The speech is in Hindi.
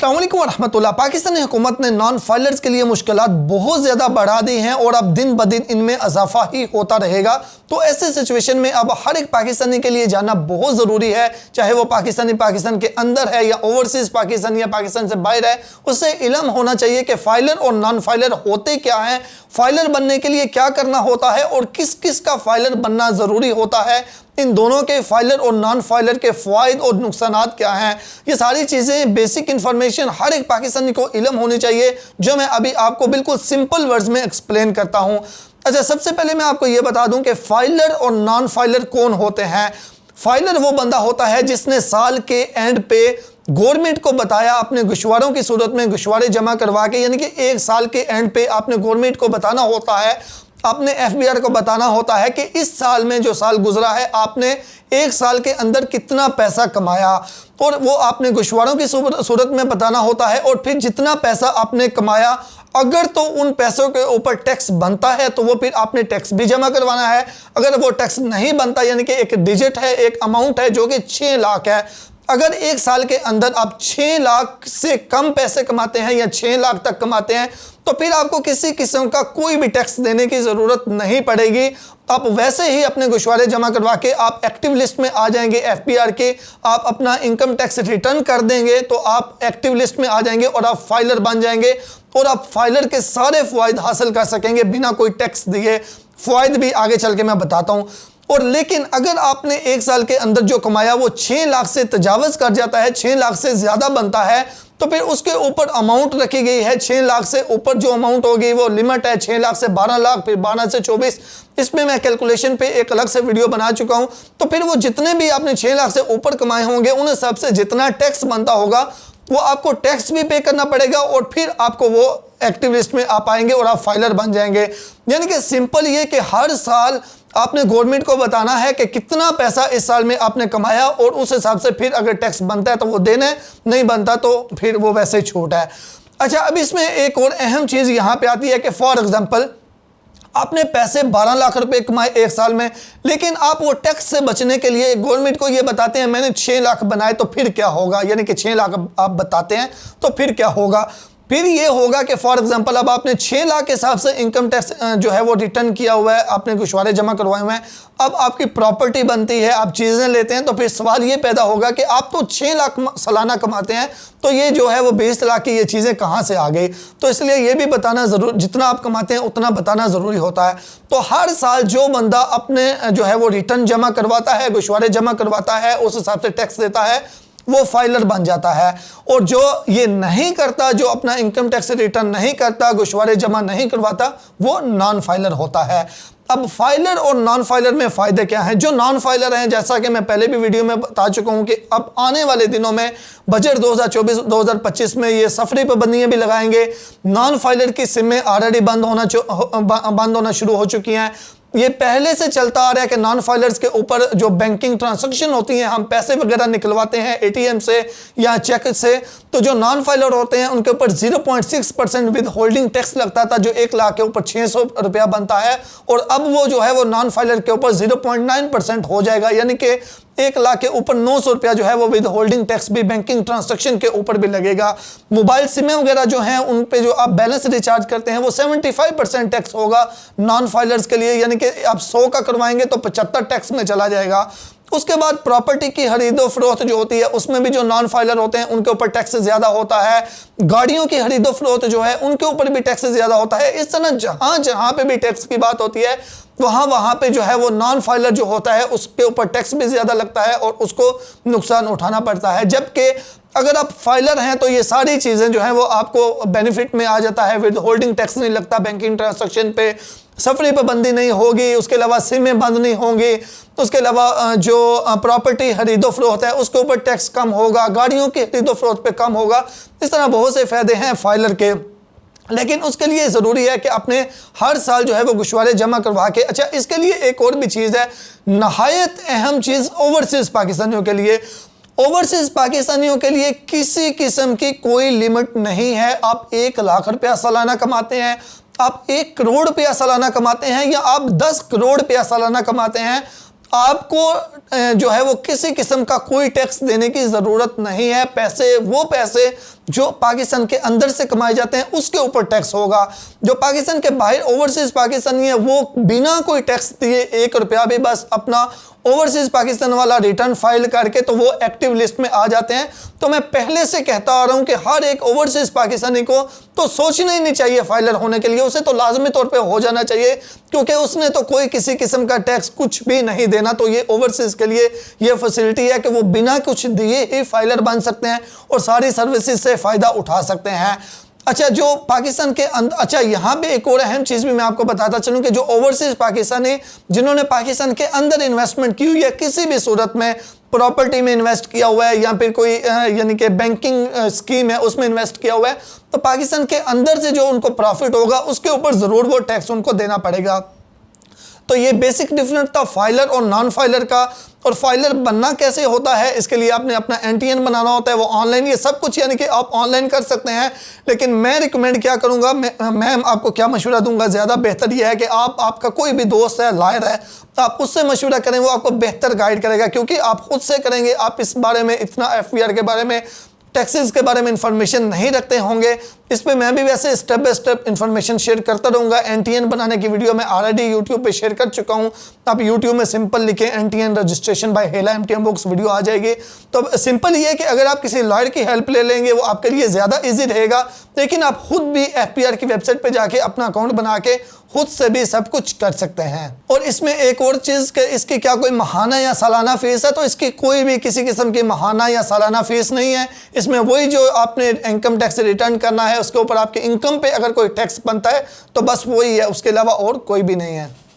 अस्सलाम वालेकुम रहमतुल्लाह। पाकिस्तानी हुकूमत ने नॉन फाइलर्स के लिए मुश्किलात बहुत ज़्यादा बढ़ा दी हैं और अब दिन ब दिन इनमें इजाफा ही होता रहेगा। तो ऐसे सिचुएशन में अब हर एक पाकिस्तानी के लिए जानना बहुत ज़रूरी है, चाहे वो पाकिस्तान के अंदर है या ओवरसीज़ पाकिस्तान या पाकिस्तान से बाहर है, उससे इल्म होना चाहिए कि फ़ाइलर और नॉन फाइलर होते क्या हैं, फ़ाइलर बनने के लिए क्या करना होता है और किस किस का फ़ाइलर बनना ज़रूरी होता है, इन दोनों के फाइलर और नॉन फाइलर के फ़वाइद और नुकसानात क्या हैं। ये सारी चीज़ें बेसिक इन्फॉर्मेशन हर एक पाकिस्तानी को इल्म होनी चाहिए, जो मैं अभी आपको बिल्कुल सिंपल वर्ड्स में एक्सप्लेन करता हूँ। अच्छा, सबसे पहले मैं आपको ये बता दूं कि फाइलर और नॉन फाइलर कौन होते हैं। फाइलर वो बंदा होता है जिसने साल के एंड पे गवर्नमेंट को बताया, अपने गुशवारों की सूरत में गुशवारे जमा करवा के, यानी कि एक साल के एंड पे आपने गवर्नमेंट को बताना होता है, आपने एफबीआर को बताना होता है कि इस साल में जो साल गुजरा है आपने एक साल के अंदर कितना पैसा कमाया, और वो आपने गुशवारों की सूरत में बताना होता है। और फिर जितना पैसा आपने कमाया, अगर तो उन पैसों के ऊपर टैक्स बनता है तो वो फिर आपने टैक्स भी जमा करवाना है। अगर वो टैक्स नहीं बनता, यानी कि एक डिजिट है, एक अमाउंट है जो कि 6 लाख है, अगर एक साल के अंदर आप 6 लाख से कम पैसे कमाते हैं या 6 लाख तक कमाते हैं, तो फिर आपको किसी किस्म का कोई भी टैक्स देने की ज़रूरत नहीं पड़ेगी। आप वैसे ही अपने गुशवारे जमा करवा के आप एक्टिव लिस्ट में आ जाएंगे एफबीआर के, आप अपना इनकम टैक्स रिटर्न कर देंगे तो आप एक्टिव लिस्ट में आ जाएंगे और आप फाइलर बन जाएंगे और आप फाइलर के सारे फ़वाइद हासिल कर सकेंगे बिना कोई टैक्स दिए। फ़वाइद भी आगे चल के मैं बताता हूँ। और लेकिन अगर आपने एक साल के अंदर जो कमाया वो 6 लाख से तजावज़ कर जाता है, 6 लाख से ज़्यादा बनता है, तो फिर उसके ऊपर अमाउंट रखी गई है। 6 लाख से ऊपर जो अमाउंट होगी वो लिमिट है 6 लाख से 12 लाख, फिर 12 से 24। इसमें मैं कैलकुलेशन पे एक अलग से वीडियो बना चुका हूँ। तो फिर वो जितने भी आपने 6 लाख से ऊपर कमाए होंगे उन सब से जितना टैक्स बनता होगा वो आपको टैक्स भी पे करना पड़ेगा और फिर आपको वो एक्टिव लिस्ट में आ पाएंगे और आप फाइलर बन जाएंगे। यानी कि सिंपल ये कि हर साल आपने गवर्नमेंट को बताना है कि कितना पैसा इस साल में आपने कमाया और उस हिसाब से फिर अगर टैक्स बनता है तो वो देना है, नहीं बनता तो फिर वो वैसे ही छूट है। अच्छा, अब इसमें एक और अहम चीज़ यहाँ पे आती है कि फॉर एग्जांपल आपने पैसे 12 लाख रुपए कमाए एक साल में, लेकिन आप वो टैक्स से बचने के लिए गवर्नमेंट को ये बताते हैं मैंने 6 लाख बनाए, तो फिर क्या होगा, यानी कि 6 लाख आप बताते हैं तो फिर क्या होगा। फिर ये होगा कि फॉर एग्जांपल अब आपने 6 लाख के हिसाब से इनकम टैक्स जो है वो रिटर्न किया हुआ है, आपने गुशवारे जमा करवाए हुए हैं, अब आपकी प्रॉपर्टी बनती है, आप चीज़ें लेते हैं, तो फिर सवाल ये पैदा होगा कि आप तो 6 लाख सालाना कमाते हैं, तो ये जो है वो 20 लाख की ये चीज़ें कहाँ से आ गई। तो इसलिए ये भी बताना ज़रूर, जितना आप कमाते हैं उतना बताना ज़रूरी होता है। तो हर साल जो बंदा अपने जो है वो रिटर्न जमा करवाता है, गुशवारे जमा करवाता है, उस हिसाब से टैक्स देता है, वो फाइलर बन जाता है। और जो ये नहीं करता, जो अपना इनकम टैक्स रिटर्न नहीं करता, गुशवारे जमा नहीं करवाता, वो नॉन फाइलर होता है। अब फाइलर और नॉन फाइलर में फ़ायदे क्या हैं। जो नॉन फाइलर हैं, जैसा कि मैं पहले भी वीडियो में बता चुका हूं कि अब आने वाले दिनों में बजट 2024-2025 में ये सफरी पाबंदियां भी लगाएंगे। नॉन फाइलर की सिमें ऑलरेडी बंद होना शुरू हो चुकी हैं। ये पहले से चलता आ रहा है कि नॉन फाइलर्स के ऊपर जो बैंकिंग ट्रांजैक्शन होती हैं, हम पैसे वगैरह निकलवाते हैं एटीएम से या चेक से, तो जो नॉन फाइलर होते हैं उनके ऊपर 0.6% विद होल्डिंग टैक्स लगता था, जो 1 लाख के ऊपर 600 रुपया बनता है, और अब वो जो है वो नॉन फाइलर के ऊपर 0.9% हो जाएगा, यानी कि 1 लाख के ऊपर 900 रुपया जो है वो विद होल्डिंग टैक्स भी बैंकिंग ट्रांजैक्शन के ऊपर भी लगेगा। मोबाइल सिमें वगैरह जो हैं उन पे जो आप बैलेंस रिचार्ज करते हैं वो 75% टैक्स होगा नॉन फाइलर्स के लिए, यानी कि आप 100 का करवाएंगे तो 75 टैक्स में चला जाएगा। उसके बाद प्रॉपर्टी की खरीदो फरोख्त जो होती है उसमें भी जो नॉन फाइलर होते हैं उनके ऊपर टैक्स ज़्यादा होता है। गाड़ियों की खरीदो फरोख्त जो है उनके ऊपर भी टैक्स ज़्यादा होता है। इस तरह जहाँ जहाँ पे भी टैक्स की बात होती है वहाँ पे जो है वो नॉन फाइलर जो होता है उसके ऊपर टैक्स भी ज़्यादा लगता है और उसको नुकसान उठाना पड़ता है। जबकि अगर आप फाइलर हैं तो ये सारी चीज़ें जो हैं वो आपको बेनिफिट में आ जाता है, विद होल्डिंग टैक्स नहीं लगता, बैंकिंग ट्रांजैक्शन पे सफरी पाबंदी नहीं होगी, उसके अलावा सिमें बंद नहीं होंगी, उसके अलावा जो प्रॉपर्टी खरीदो फरोख्त है उसके ऊपर टैक्स कम होगा, गाड़ियों की खरीदो फरोख्त पे कम होगा। इस तरह बहुत से फ़ायदे हैं फाइलर के, लेकिन उसके लिए ज़रूरी है कि आपने हर साल जो है वो गुशवारे जमा करवा के। अच्छा, इसके लिए एक और भी चीज़ है, नहायत अहम चीज़ ओवरसीज़ पाकिस्तानियों के लिए। ओवरसीज़ पाकिस्तानियों के लिए किसी किस्म की कोई लिमिट नहीं है। आप 1 लाख रुपया सालाना कमाते हैं, आप 1 करोड़ रुपया सालाना कमाते हैं, या आप 10 करोड़ रुपया सालाना कमाते हैं, आपको जो है वो किसी किस्म का कोई टैक्स देने की ज़रूरत नहीं है। वो पैसे जो पाकिस्तान के अंदर से कमाए जाते हैं उसके ऊपर टैक्स होगा। जो पाकिस्तान के बाहर ओवरसीज पाकिस्तानी है वो बिना कोई टैक्स दिए 1 रुपया भी बस अपना ओवरसीज पाकिस्तान वाला रिटर्न फाइल करके तो वो एक्टिव लिस्ट में आ जाते हैं। तो मैं पहले से कहता आ रहा हूं कि हर एक ओवरसीज पाकिस्तानी को तो सोचना ही नहीं चाहिए फाइलर होने के लिए, उसे तो लाजमी तौर पे हो जाना चाहिए, क्योंकि उसने तो कोई किसी किस्म का टैक्स कुछ भी नहीं देना। तो ये ओवरसीज के लिए ये फैसिलिटी है कि वो बिना कुछ दिए ही फाइलर बन सकते हैं और सारी सर्विसेज से फ़ायदा उठा सकते हैं। अच्छा, जो पाकिस्तान के अंदर, अच्छा यहाँ पे एक और अहम चीज़ भी मैं आपको बताता चलूँ कि जो ओवरसीज पाकिस्तानी जिन्होंने पाकिस्तान के अंदर इन्वेस्टमेंट की हुई है, किसी भी सूरत में प्रॉपर्टी में इन्वेस्ट किया हुआ है या फिर कोई यानी कि बैंकिंग स्कीम है उसमें इन्वेस्ट किया हुआ है, तो पाकिस्तान के अंदर से जो उनको प्रॉफिट होगा उसके ऊपर ज़रूर वो टैक्स उनको देना पड़ेगा। तो ये बेसिक डिफरेंस था फाइलर और नॉन फाइलर का। और फाइलर बनना कैसे होता है, इसके लिए आपने अपना एनटीएन बनाना होता है, वो ऑनलाइन, ये सब कुछ यानी कि आप ऑनलाइन कर सकते हैं। लेकिन मैं रिकमेंड क्या करूंगा, मैं आपको क्या मशवरा दूंगा, ज़्यादा बेहतर ये है कि आपका कोई भी दोस्त है, लायर है, आप उससे मशवरा करें, वो आपको बेहतर गाइड करेगा। क्योंकि आप खुद से करेंगे, आप इस बारे में इतना एफबीआर के बारे में, टैक्सेस के बारे में इंफॉर्मेशन नहीं रखते होंगे। इस पे मैं भी वैसे step by step information share करता रहूँगा। एनटीएन बनाने की वीडियो मैं ऑलरेडी यूट्यूब पे शेयर कर चुका हूँ। आप यूट्यूब में सिंपल लिखें एनटीएन रजिस्ट्रेशन बाय हेला एमटीएन बुक्स, वीडियो आ जाएगी। तो सिंपल ये है कि अगर आप किसी लॉयर की हेल्प ले लेंगे वो आपके लिए ज़्यादा ईजी रहेगा। लेकिन आप खुद भी एफबीआर की वेबसाइट पर जाके अपना अकाउंट बना के खुद से भी सब कुछ कर सकते हैं। और इसमें एक और चीज़ कि इसकी क्या कोई महाना या सालाना फीस है, तो इसकी कोई भी किसी किस्म की महाना या सालाना फीस नहीं है। इसमें वही जो आपने इनकम टैक्स रिटर्न करना है उसके ऊपर आपके इनकम पे अगर कोई टैक्स बनता है तो बस वही है, उसके अलावा और कोई भी नहीं है।